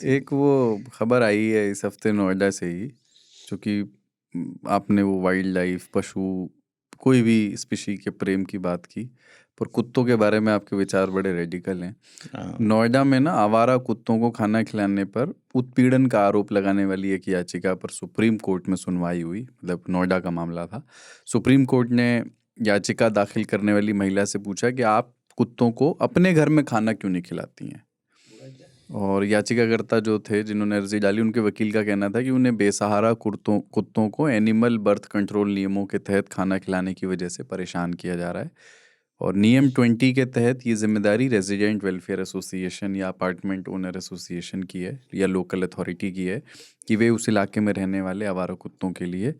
थी। एक वो खबर आई है इस हफ्ते नोएडा से ही, चूँकि आपने वो वाइल्ड लाइफ, पशु, कोई भी स्पीशी के प्रेम की बात की, पर कुत्तों के बारे में आपके विचार बड़े रेडिकल हैं। हाँ, नोएडा में ना आवारा कुत्तों को खाना खिलाने पर उत्पीड़न का आरोप लगाने वाली एक याचिका पर सुप्रीम कोर्ट में सुनवाई हुई। मतलब नोएडा का मामला था। सुप्रीम कोर्ट ने याचिका दाखिल करने वाली महिला से पूछा कि आप कुत्तों को अपने घर में खाना क्यों नहीं खिलाती हैं। और याचिकाकर्ता जो थे जिन्होंने अर्जी डाली, उनके वकील का कहना था कि उन्हें बेसहारा कुत्तों को एनिमल बर्थ कंट्रोल नियमों के तहत खाना खिलाने की वजह से परेशान किया जा रहा है। और नियम 20 के तहत ये जिम्मेदारी रेजिडेंट वेलफेयर एसोसिएशन या अपार्टमेंट ओनर एसोसिएशन की है या लोकल अथॉरिटी की है कि वे उस इलाके में रहने वाले आवारा कुत्तों के लिए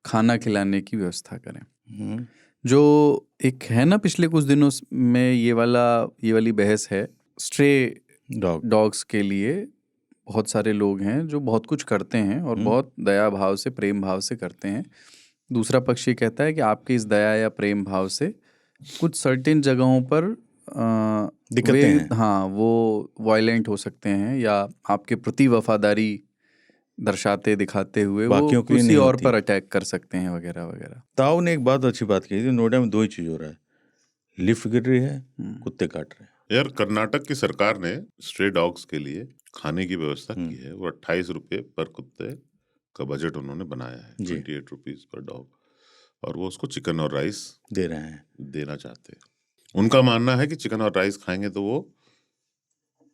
खाना खिलाने की व्यवस्था करें। जो एक है ना, पिछले कुछ दिनों में ये वाली बहस है, स्ट्रे डॉग्स के लिए बहुत सारे लोग हैं जो बहुत कुछ करते हैं और बहुत दया भाव से, प्रेम भाव से करते हैं। दूसरा पक्ष ये कहता है कि आपके इस दया या प्रेम भाव से कुछ सर्टेन जगहों पर दिक्कतें हैं। हाँ, वो वायलेंट हो सकते हैं या आपके प्रति वफादारी दर्शाते दिखाते हुए वो बाकियों के लिए किसी नहीं और होती। पर अटैक कर सकते हैं वगैरह वगैरह। ताऊ ने एक बहुत अच्छी बात कही थी, नोएडा में दो ही चीज हो रहा है, लिफ्ट गिर रही है, कुत्ते काट रहे हैं। यार, कर्नाटक की सरकार ने स्ट्रे डॉग्स के लिए खाने की व्यवस्था की है। वो 28 रुपये पर कुत्ते का बजट उन्होंने बनाया है, 28 रुपीज पर डॉग, और वो उसको चिकन और राइस दे रहे हैं, देना चाहते हैं। उनका मानना है कि चिकन और राइस खाएंगे तो वो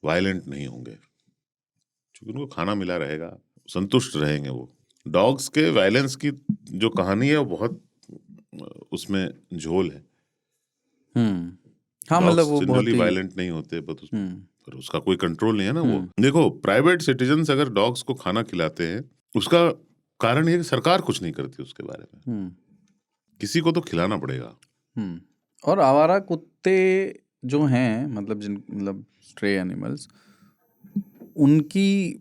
वायलेंट नहीं होंगे, क्योंकि उनको खाना मिला रहेगा, संतुष्ट रहेंगे वो। डॉग्स के वायलेंस की जो कहानी है वो बहुत उसमें झोल है। हाँ, मतलब वो बहुत ही वायलेंट नहीं होते, पर उसका कोई कंट्रोल नहीं है ना। वो देखो, प्राइवेट सिटीजन्स अगर डॉग्स को खाना खिलाते हैं, उसका कारण ये कि सरकार कुछ नहीं करती उसके बारे में। किसी को तो खिलाना पड़ेगा। और आवारा कुत्ते जो हैं, मतलब स्ट्रे एनिमल्स, उनकी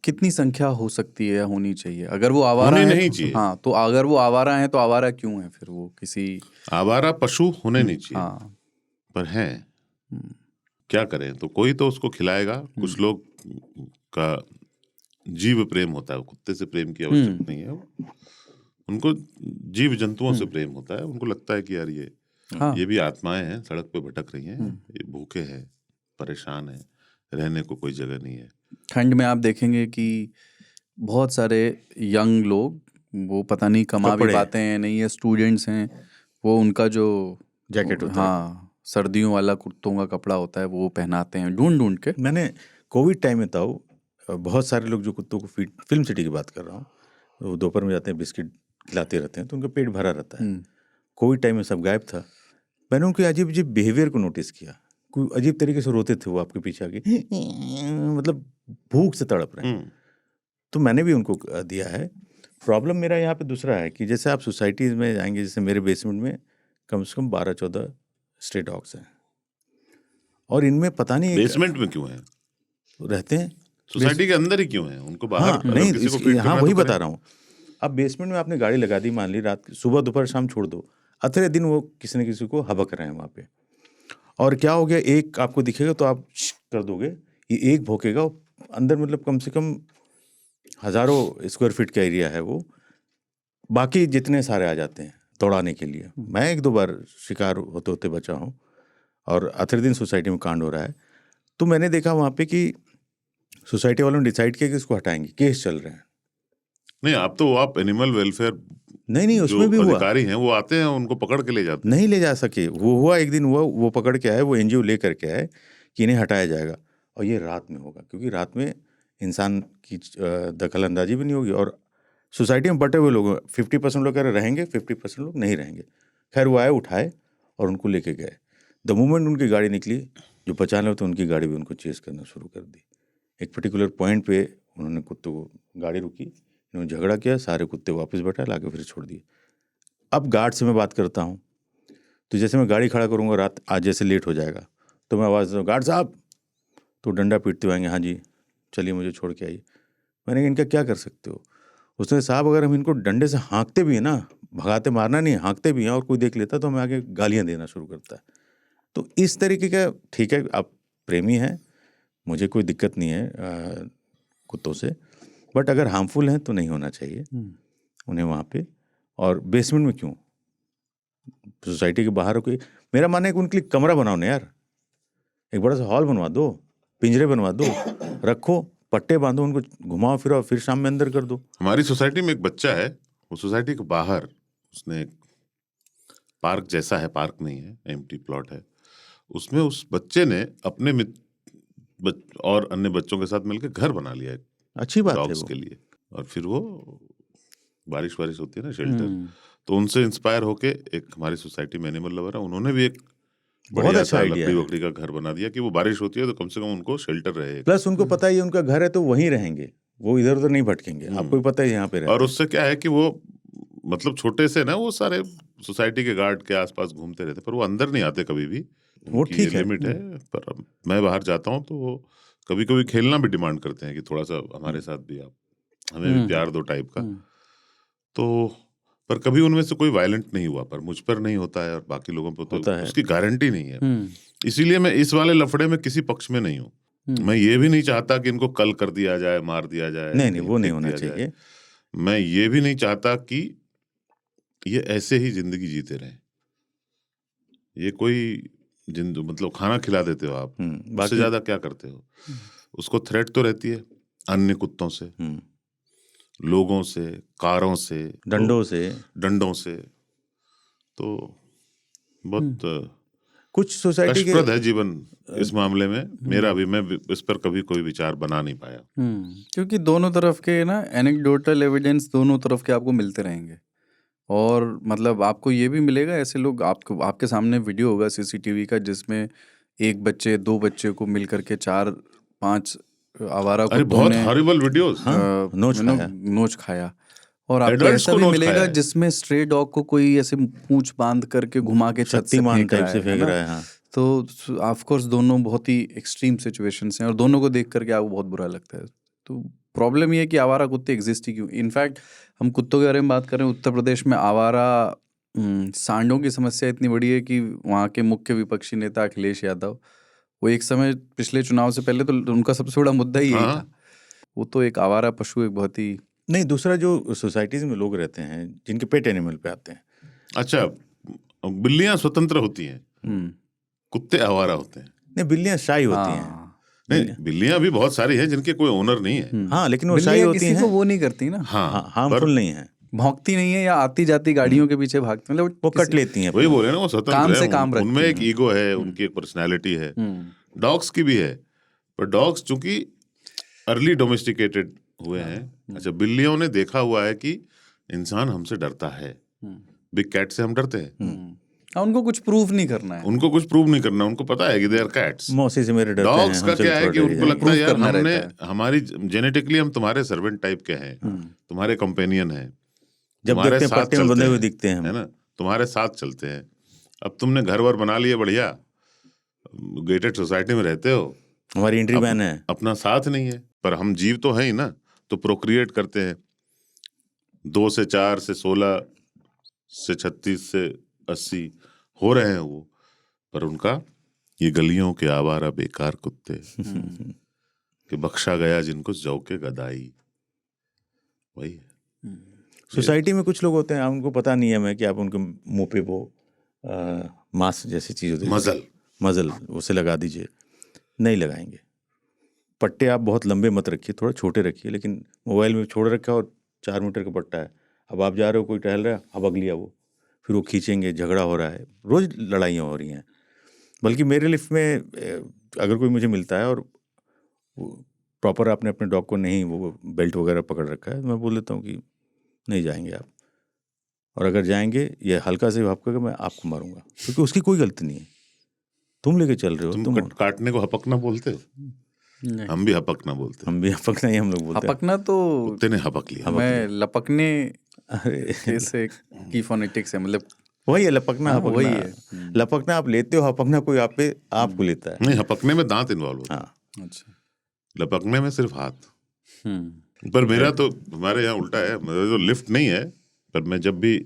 कितनी संख्या हो सकती है या होनी चाहिए? अगर वो आवारा होनी है नहीं तो, चाहिए। हाँ, तो अगर वो आवारा है तो आवारा क्यों है फिर? वो किसी आवारा पशु होने नहीं चाहिए। हाँ, पर हैं, क्या करें? तो कोई तो उसको खिलाएगा। कुछ लोग का जीव प्रेम होता है, कुत्ते से प्रेम की आवश्यकता नहीं है, उनको जीव जंतुओं से प्रेम होता है। उनको लगता है कि यार ये भी आत्माएं हैं, सड़क पे भटक रही हैं, ये भूखे हैं, परेशान हैं, रहने को कोई जगह नहीं है। ठंड में आप देखेंगे कि बहुत सारे यंग लोग, वो पता नहीं कमा भी पाते हैं नहीं, है स्टूडेंट्स हैं, वो उनका जो जैकेट होता है, हाँ, सर्दियों वाला कुर्तों का कपड़ा होता है, वो पहनाते हैं ढूंढ के। मैंने कोविड टाइम में था, बहुत सारे लोग जो कुत्तों को फिल्म सिटी की बात कर रहा हूँ, वो दोपहर में जाते हैं, बिस्किट खिलाते रहते हैं, तो उनका पेट भरा रहता है। कोविड टाइम में सब गायब था। मैंने उनके अजीब अजीब बिहेवियर को नोटिस किया। कोई अजीब तरीके से रोते थे वो आपके पीछे आके, मतलब भूख से तड़प रहे हैं। तो मैंने भी उनको दिया है। प्रॉब्लम मेरा यहाँ पे दूसरा है कि जैसे आप सोसाइटीज़ में जाएंगे, जैसे मेरे बेसमेंट में कम से कम 12-14 स्ट्रे डॉग्स हैं, और इनमें पता नहीं बेसमेंट में क्यों है रहते हैं, सोसाइटी के अंदर ही क्यों है? उनको बाहर नहीं, किसी को फीड हाँ, करना वही तो बता रहा हूँ। अब बेसमेंट में आपने गाड़ी लगा दी, मान ली रात, सुबह दोपहर शाम छोड़ दो, अगले दिन वो किसी न किसी को हबक रहे हैं वहाँ पे। और क्या हो गया, एक आपको दिखेगा तो आप कर दोगे, ये एक भौंकेगा, अंदर मतलब कम से कम हज़ारों स्क्वायर फीट का एरिया है वो, बाकी जितने सारे आ जाते हैं दौड़ाने के लिए। मैं 1-2 बार शिकार होते होते बचा हूँ, और आखिरी दिन सोसाइटी में कांड हो रहा है, तो मैंने देखा वहाँ पे कि सोसाइटी वालों ने डिसाइड किया कि इसको हटाएंगे, केस चल रहे हैं। नहीं, आप एनिमल वेलफेयर नहीं, उसमें भी हुआ, अधिकारी हैं, वो आते हैं, उनको पकड़ के ले जाते हैं। नहीं ले जा सके, वो हुआ, एक दिन हुआ, वो पकड़ के आए, वो एनजीओ लेकर के आए कि इन्हें हटाया जाएगा, और ये रात में होगा, क्योंकि रात में इंसान की दखल अंदाजी भी नहीं होगी, और सोसाइटी में बटे हुए लोग 50% लोग कह रहे रहेंगे, 50% लोग नहीं रहेंगे। खैर वो आए, उठाए और उनको लेके गए। द मोमेंट उनकी गाड़ी निकली, जो बचाने होते उनकी गाड़ी भी उनको चेस करना शुरू कर दी। एक पर्टिकुलर पॉइंट पे उन्होंने कुत्तों को, गाड़ी रुकी, इन्होंने झगड़ा किया, सारे कुत्ते वापस बैठा, लाके फिर छोड़ दिए। अब गार्ड से मैं बात करता हूँ, तो जैसे मैं गाड़ी खड़ा करूँगा, रात आज जैसे लेट हो जाएगा, तो मैं आवाज़ दूँ, गार्ड साहब, तो डंडा पीटते हुए आएंगे, हाँ जी चलिए मुझे छोड़ के आइए। मैंने कहा इनका क्या कर सकते हो? उसने, साहब अगर हम इनको डंडे से हाँकते भी हैं ना, भगाते मारना नहीं, हाँकते भी हैं, और कोई देख लेता तो हमें आगे गालियाँ देना शुरू करता है। तो इस तरीके का, ठीक है आप प्रेमी हैं, मुझे कोई दिक्कत नहीं है, कुत्तों से, बट अगर हार्मफुल हैं तो नहीं होना चाहिए उन्हें वहाँ पे। और बेसमेंट में क्यों, सोसाइटी के बाहर कोई, मेरा मानना है कि उनके लिए कमरा बनाओ ना यार, एक बड़ा सा हॉल बनवा दो, पिंजरे बनवा दो, रखो, पट्टे बांधो, उनको घुमाओ फिराओ, फिर शाम में अंदर कर दो। हमारी सोसाइटी में एक बच्चा है, वो सोसाइटी के बाहर उसने एक पार्क जैसा है, पार्क नहीं है, एम्प्टी प्लॉट है, उसमें उस बच्चे ने अपने और अन्य बच्चों के साथ मिलकर घर बना लिया है अच्छी बात है डॉग्स वो। के लिए। और फिर वो बारिश होती है ना, शेल्टर, तो उनसे इंस्पायर होके एक हमारी सोसाइटी में एनिमल लवर है, उन्होंने भी एक बहुत बढ़िया अच्छा सा आइडिया लकड़ी है। वकड़ी का घर बना दिया कि वो बारिश होती है तो कम से कम उनको शेल्टर रहे। प्लस उनको पता है ये उनका घर है तो वहीं रहेंगे, वो इधर उधर नहीं भटकेंगे, आपको भी पता है यहाँ पे रहते और हैं। उससे क्या है कि वो मतलब छोटे से ना वो सारे सोसाइटी के गार्ड के आसपास घूमते रहते, पर वो अंदर नहीं आते कभी भी, वो उनकी ठीक है। लिमिट है। पर अब मैं बाहर जाता हूँ तो वो कभी कभी खेलना भी डिमांड करते हैं कि थोड़ा सा हमारे साथ भी आप, हमें भी प्यार दो टाइप का। तो पर कभी उनमें से कोई वायलेंट नहीं हुआ, पर मुझ पर नहीं होता है और बाकी लोगों पर तो होता है। उसकी गारंटी नहीं है। इसीलिए मैं इस वाले लफड़े में किसी पक्ष में नहीं हूँ। मैं ये भी नहीं चाहता कि इनको कल कर दिया जाए, मार दिया जाए, नहीं नहीं, वो नहीं फेंक होना दिया जाए। चाहिए। मैं ये भी नहीं चाहता कि ये ऐसे ही जिंदगी जीते रहें। ये कोई मतलब खाना खिला देते हो आप, उससे बाकी ज्यादा क्या करते हो? उसको थ्रेट तो रहती है अन्य कुत्तों से, लोगों से, कारों से, डंडों से। तो बहुत कुछ सोसाइटी के कष्टप्रद है जीवन इस मामले में मेरा भी। मैं इस पर कभी कोई विचार बना नहीं पाया, क्योंकि दोनों तरफ के ना एनेक्डोटल एविडेंस दोनों तरफ के आपको मिलते रहेंगे। और मतलब आपको ये भी मिलेगा, ऐसे लोग आपके सामने वीडियो होगा सीसीटीवी का जिसमें एक बच्चे 2 बच्चे को मिल करके 4-5 आवारा अरे कुत्तों बहुत ने हॉरिबल वीडियोस, नोच खाया। और आपको एडल्ट्स ऐसा को भी नोच मिलेगा खाया है। जिसमें स्ट्रे डॉग को कोई ऐसे पूंछ बांध करके घुमा के छत से शक्तिमान फेंक टाइप रहा से है फेंक ना। रहा है। हाँ, तो ऑफ कोर्स दोनों बहुत ही एक्सट्रीम सिचुएशंस हैं और दोनों को देख करके आपको बहुत बुरा लगता है। तो प्रॉब्लम ये है कि आवारा कुत्ते एग्जिस्ट ही क्यों। इनफैक्ट हम कुत्तों के बारे में बात करें, उत्तर प्रदेश में आवारा सांडों की समस्या इतनी बड़ी है कि वहाँ के मुख्य विपक्षी नेता अखिलेश यादव, वो एक समय पिछले चुनाव से पहले तो उनका सबसे बड़ा मुद्दा ही यही था। वो तो एक आवारा पशु एक बहुत ही नहीं, दूसरा जो सोसाइटीज में लोग रहते हैं जिनके पेट एनिमल पे आते हैं, अच्छा, बिल्लियां स्वतंत्र होती हैं, कुत्ते आवारा होते हैं। नहीं, बिल्लियां शाई होती हैं। नहीं, बिल्लियां भी बहुत सारी हैं जिनके कोई ओनर नहीं है। हाँ, लेकिन वो शाई बिल्लियाँ होती किसी हैं। को वो नहीं करती ना, हार्मफुल नहीं है, भौंकती नहीं है या आती जाती गाड़ियों के पीछे भागती, मतलब वो कट लेती हैं वही अपना। बोले ना, वो स्वतंत्र काम है, से काम रखती उनमें एक हैं। ईगो है, उनकी एक पर्सनैलिटी है। डॉग्स की भी है, पर डॉग्स चूंकि अर्ली डोमेस्टिकेटेड हुए हैं। अच्छा, बिल्लियों ने देखा हुआ है कि इंसान हमसे डरता है, बिग कैट से हम डरते हैं। उनको कुछ प्रूव नहीं करना है, उनको कुछ प्रूव नहीं करना, उनको पता है कि दे आर कैट्स। मौसी से मेरे डरते हैं, डॉग्स का हमसे क्या है थोड़ा कि डर उनको जाएंगे। लगता है यार करना हमने रहता हमारी जेनेटिकली हम तुम्हारे सर्वेंट टाइप के हैं, तुम्हारे कंपेनियन हैं, जब तुम्हारे देखते हैं साथ पट्टे में बंधे चलते हुए हैं, दिखते हैं हम। है ना, तुम्हारे साथ चलते हैं। अब तुमने घर वर बना लिए, बढ़िया गेटेड सोसाइटी में रहते हो, हमारी एंट्री बैन है, अपना साथ नहीं है, पर हम जीव तो हैं ही ना, तो प्रोक्रिएट करते हैं। 2 से 4 से 16 से 36 से 80 हो रहे हैं वो, पर उनका ये गलियों के आवारा बेकार कुत्ते कि बख्शा गया जिनको जौ के गदाई, वही है। सोसाइटी में कुछ लोग होते हैं, उनको पता नहीं है मैं कि आप उनके मुंह पे वो मांस जैसी चीज होती है, मजल उसे लगा दीजिए, नहीं लगाएंगे। पट्टे आप बहुत लंबे मत रखिए, थोड़ा छोटे रखिए, लेकिन मोबाइल में छोड़ रखा और 4 मीटर का पट्टा है, अब आप जा रहे हो, कोई टहल रहा है, अब अगली वो, फिर वो खींचेंगे, झगड़ा हो रहा है, रोज लड़ाइयाँ हो रही हैं। बल्कि मेरे लिफ्ट में अगर कोई मुझे मिलता है और प्रॉपर आपने अपने डॉग को नहीं वो बेल्ट वगैरह पकड़ रखा है, तो मैं बोल देता हूँ कि नहीं जाएंगे आप, और अगर जाएंगे ये हल्का से आपका मैं आपको मारूंगा, क्योंकि उसकी कोई गलती नहीं है, तुम लेके चल रहे हो। तुम काटने को हपकना बोलते हो? हम भी हपकना बोलते हैं। हम भी हपकना ही हम लोग बोलते हैं। हपकना तो कुत्ते ने हपक लिया। मैं लपकने से की फोनेटिक्स है, मतलब वही है लपकना, हपकना वही है। लपकना आप लेते हो, हपकना कोई आप पे आपको लेता है। नहीं, हपकने में दांत इन्वॉल्व होता है। हाँ, अच्छा, लपकने में सिर्फ हाथ। पर मेरा तो हमारे यहाँ उल्टा है, मेरा तो लिफ्ट नहीं है, पर मैं जब भी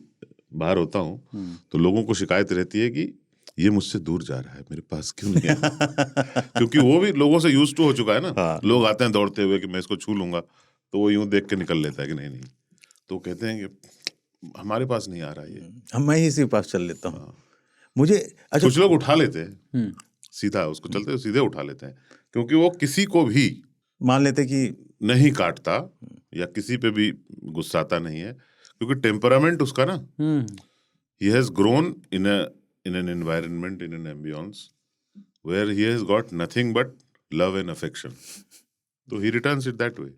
बाहर होता हूँ तो लोगों को शिकायत रहती है कि ये मुझसे दूर जा रहा है, मेरे पास क्यों नहीं है? क्योंकि वो भी लोगों से यूज टू हो चुका है ना। हाँ। लोग आते हैं दौड़ते हुए कि मैं इसको छू लूंगा, तो वो यूं देख के निकल लेता है कि नहीं नहीं, तो कहते हैं कि हमारे पास नहीं आ रहा ये। मैं ही इसी पास चल लेता हूँ। हाँ। मुझे अच्छा, कुछ लोग उठा लेते हैं सीधा, उसको चलते हुए सीधे उठा लेते हैं, क्योंकि वो किसी को भी मान लेते कि नहीं काटता या किसी पे भी गुस्साता नहीं है, क्योंकि टेम्परामेंट उसका ना, he has grown in an environment, in an ambience where he has got nothing but love and affection, so he returns it that way.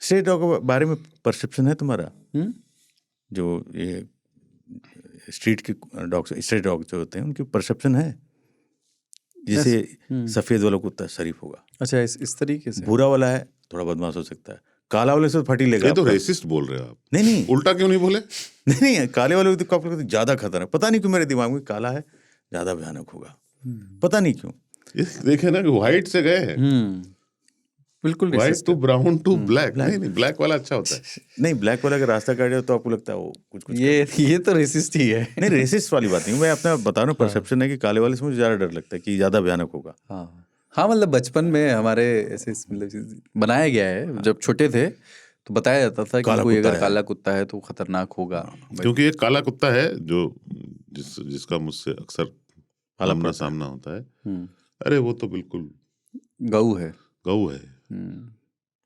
Street dog के बारे में परसेप्शन है तुम्हारा? जो ये स्ट्रीट के डॉग्स, स्ट्रीट डॉग जो होते हैं, उनकी परसेप्शन है? जैसे सफेद वाला कुत्ता शरीफ होगा, अच्छा इस तरीके से। भूरा वाला है थोड़ा बदमाश हो सकता है, काला वाले से तो फटी लेगा। ये तो रेसिस्ट बोल रहे हो आप। नहीं नहीं, उल्टा क्यों नहीं बोले? नहीं, काले वाले को आपको ज्यादा खतरा, पता नहीं क्यों मेरे दिमाग में काला है ज्यादा भयानक होगा, पता नहीं क्यों। ये देखे ना कि व्हाइट से गए हैं, बिल्कुल white to brown to black. नहीं, ब्लैक वाला अच्छा होता है। नहीं, ब्लैक वाला का रास्ता काट जाए तो आपको लगता है वो कुछ ये तो रेसिस्ट ही है। नहीं, रेसिस्ट वाली बात नहीं, मैं अपना बता रहा हूँ परसेप्शन है कि काले वाले से मुझे ज्यादा डर लगता है कि ज्यादा भयानक होगा। हाँ मतलब बचपन में हमारे ऐसे मतलब बनाया गया है, जब छोटे थे तो बताया जाता था कि कोई अगर काला कुत्ता है तो खतरनाक होगा। क्योंकि एक काला कुत्ता है जो जिसका मुझसे अक्सर आमना सामना होता है, अरे वो तो बिल्कुल गऊ है।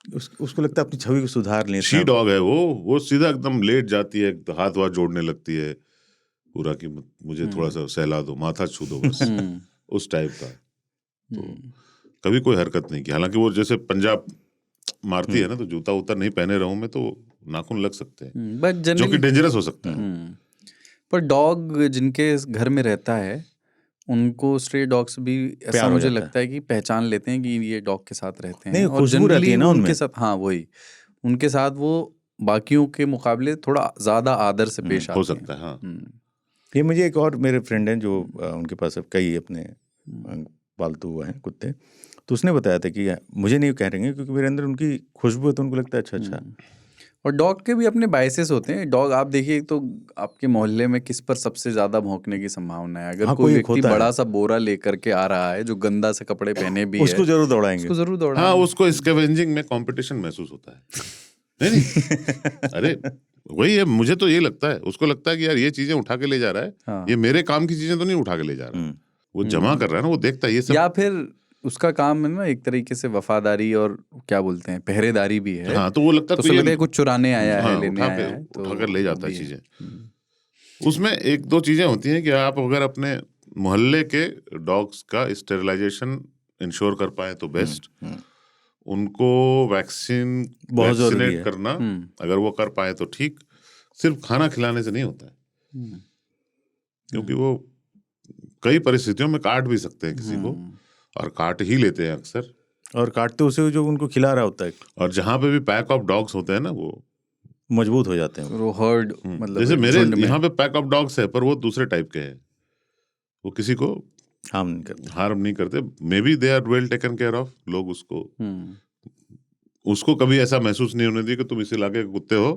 उसको लगता है अपनी छवि को सुधार लें। शी डॉग है वो सीधा एकदम लेट जाती है, हाथ वाथ जोड़ने लगती है पूरा कि मुझे थोड़ा सा सहला दो, माथा छू दो बस, उस टाइप का। तो कभी कोई हरकत नहीं की, हालांकि वो जैसे पंजाब मारती है ना, तो जूता उता नहीं पहने रहूं मैं तो नाखून लग सकते हैं, जो कि डेंजरस हो सकता है। पर डॉग जिनके घर में रहता है उनको स्ट्रे डॉग्स भी ऐसा मुझे लगता है कि पहचान लेते हैं कि ये डॉग के साथ रहते हैं। नहीं, और जनरली उनके साथ, हाँ वही, उनके साथ वो बाकियों के मुकाबले थोड़ा ज्यादा आदर से पेश आते हैं। हो सकता है, हाँ। ये मुझे एक और मेरे फ्रेंड हैं जो उनके पास कई अपने पालतू हैं कुत्ते, तो उसने बताया था कि मुझे नहीं कह रहे हैं क्योंकि मेरे अंदर उनकी खुशबू है तो उनको लगता है अच्छा। और डॉग के भी अपने बायसेस होते हैं। डॉग आप देखिए तो आपके मोहल्ले में किस पर सबसे ज्यादा भौंकने की संभावना है। अगर कोई व्यक्ति बड़ा सा बोरा लेकर के आ रहा है जो गंदा से कपड़े पहने भी उसको जरूर दौड़ाएंगे। हाँ, उसको स्कैवेंजिंग में कंपटीशन महसूस होता है। नहीं अरे वही है, मुझे तो ये लगता है, उसको लगता है कि यार ये चीजें उठा के ले जा रहा है, हाँ। ये मेरे काम की चीजें तो नहीं उठा के ले जा रहा है, वो जमा कर रहा है ना, वो देखता है ये सब। या फिर उसका काम है ना एक तरीके से वफादारी और क्या बोलते हैं पहरेदारी भी है। हाँ, तो वो लगता है तो कुछ चुराने आया है, लेने आया है, तो उठाकर ले जाता है चीजें। उसमें एक दो चीजें होती हैं कि आप अगर अपने मोहल्ले के डॉग्स का स्टेरिलाइजेशन इंश्योर कर पाए तो बेस्ट। उनको वैक्सीनेट करना अगर वो कर पाए तो ठीक। सिर्फ खाना खिलाने से नहीं होता है, क्योंकि वो कई परिस्थितियों में काट भी सकते हैं किसी को, और काट ही लेते हैं अक्सर, और काटते उसे जो उनको खिला रहा होता है। और जहाँ पे भी पैक ऑफ डॉग्स होते हैं ना, वो मजबूत हो जाते हैं, वो हर्ड, मतलब जैसे मेरे यहाँ पे पैक ऑफ डॉग्स है, पर वो दूसरे टाइप के हैं, वो किसी को हार्म नहीं करते। Maybe they are well taken care of. लोग उसको कभी ऐसा महसूस नहीं होने दिया कि तुम इस इलाके के कुत्ते हो,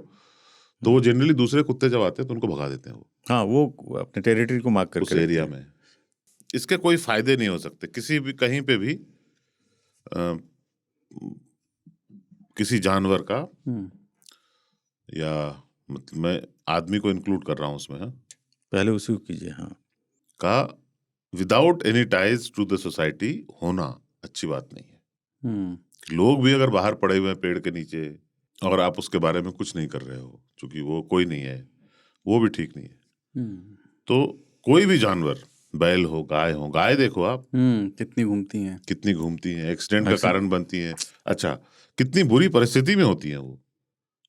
तो वो जनरली दूसरे कुत्ते जब आते हैं तो उनको भगा देते हैं वो। हाँ, वो अपने टेरिटरी को मार्क करके उस एरिया में। इसके कोई फायदे नहीं हो सकते किसी भी, कहीं पे भी किसी जानवर का, या मतलब मैं आदमी को इंक्लूड कर रहा हूं उसमें, हाँ, पहले उसी को कीजिए, हाँ, का without any ties to the society होना अच्छी बात नहीं है। लोग भी अगर बाहर पड़े हुए हैं पेड़ के नीचे और आप उसके बारे में कुछ नहीं कर रहे हो, क्योंकि वो कोई नहीं है, वो भी ठीक नहीं है। तो कोई भी जानवर, बैल हो, गाय देखो आप कितनी घूमती हैं, एक्सीडेंट का कारण बनती हैं। अच्छा, कितनी बुरी परिस्थिति में होती हैं वो,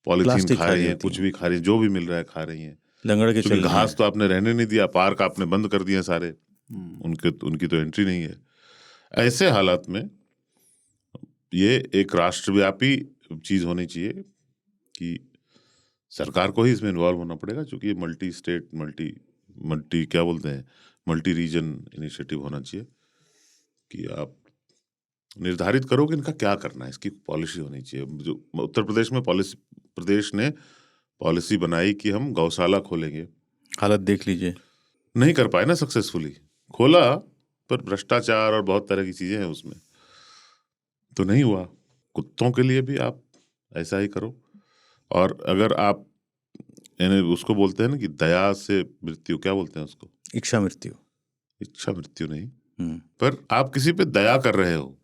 पॉलीथीन खा रही हैं, कुछ भी खा रही हैं, जो भी मिल रहा है खा रही हैं, लंगड़ के चल। घास तो आपने रहने नहीं दिया, पार्क आपने बंद कर दिया सारे, उनकी तो एंट्री नहीं है। ऐसे हालात में ये एक राष्ट्रव्यापी चीज होनी चाहिए कि सरकार को ही इसमें इन्वॉल्व होना पड़ेगा, क्योंकि ये मल्टी स्टेट मल्टी क्या बोलते हैं, मल्टी रीजन इनिशिएटिव होना चाहिए कि आप निर्धारित करो कि इनका क्या करना है, इसकी पॉलिसी होनी चाहिए। जो उत्तर प्रदेश में प्रदेश ने पॉलिसी बनाई कि हम गौशाला खोलेंगे। हालत देख लीजिए, नहीं कर पाए ना सक्सेसफुली। खोला पर भ्रष्टाचार और बहुत तरह की चीजें हैं उसमें, तो नहीं हुआ। कुत्तों के लिए भी आप ऐसा ही करो। और अगर आप यानी उसको बोलते हैं ना कि दया से मृत्यु, क्या बोलते हैं उसको? इच्छा मृत्यु। इच्छा मृत्यु नहीं, हम्म। पर आप किसी पे दया कर रहे हो,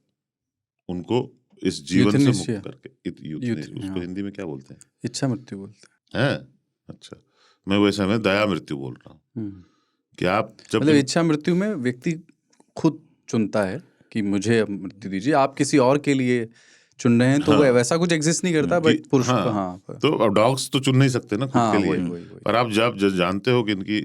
उनको इस जीवन से यूथनेशिया। मुक्त करके। उसको हिंदी में क्या बोलते हैं? इच्छा मृत्यु बोलते हैं? अच्छा, मैं वैसे में दया मृत्यु बोल रहा हूँ हैं। कि आप जब मतलब इच्छा मृत्यु में व्यक्ति खुद चुनता है कि मुझे अब मृत्यु दीजिए। आप किसी और के लिए चुन रहे हैं तो वो हाँ। वैसा कुछ एग्जिस्ट नहीं करता, कि- बट पुरुष हाँ, का हाँ तो अब डॉग्स तो चुन नहीं सकते ना खुद हाँ के लिए, वही वही वही। पर आप जब जानते हो कि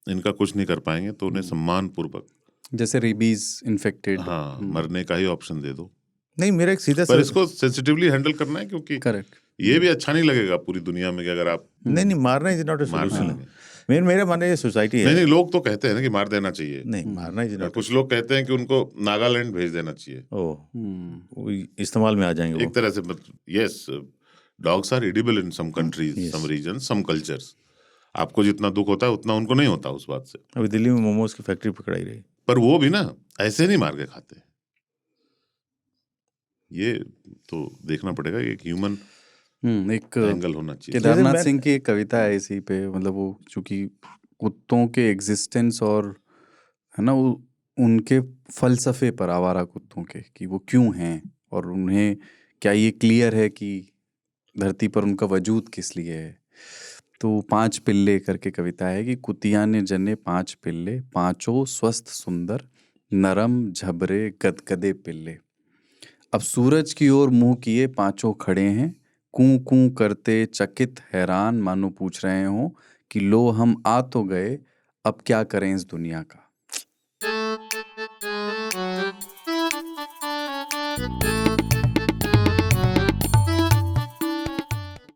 इनका कुछ नहीं कर पाएंगे तो उन्हें सम्मान पूर्वक, जैसे रेबीज इन्फेक्टेड। हाँ, मरने का ही ऑप्शन दे दो। नहीं, मेरा एक सीधा पर इसको सेंसिटिवली हैंडल करना है, क्योंकि करेक्ट। ये भी अच्छा नहीं लगेगा पूरी दुनिया में कि अगर आप नहीं, मारना इज नॉट ए मारने सोल्यूशन। लगे। मेरा मानना ये सोसाइटी है। नहीं, लोग तो कहते हैं ना कि मार देना चाहिए। नहीं, मारना इज नॉट। कुछ लोग कहते हैं कि उनको नागालैंड भेज देना चाहिए। वो इस्तेमाल में आ जाएंगे एक तरह से yes, dogs are edible in some countries, some region, some cultures. आपको जितना दुख होता है उतना उनको नहीं होता उस बात से। अभी दिल्ली में मोमोज की फैक्ट्री पकड़ाई रही, पर वो भी ना ऐसे नहीं मार के खाते। ये तो देखना पड़ेगा, एक ह्यूमन एक एंगल होना चाहिए। केदारनाथ सिंह की एक कविता है इसी पे, मतलब वो चूंकि कुत्तों के एग्जिस्टेंस और है ना वो उनके फलसफे पर, आवारा कुत्तों के, कि वो क्यों हैं और उन्हें क्या ये क्लियर है कि धरती पर उनका वजूद किस लिए है। तो 5 पिल्ले करके कविता है कि कुतिया ने जने 5 पिल्ले, पांचों स्वस्थ सुंदर, नरम झबरे गदगदे पिल्ले। अब सूरज की ओर मुंह किए पांचों खड़े हैं, कूं कूं करते चकित हैरान, मानो पूछ रहे हो कि लो हम आ तो गए, अब क्या करें इस दुनिया का।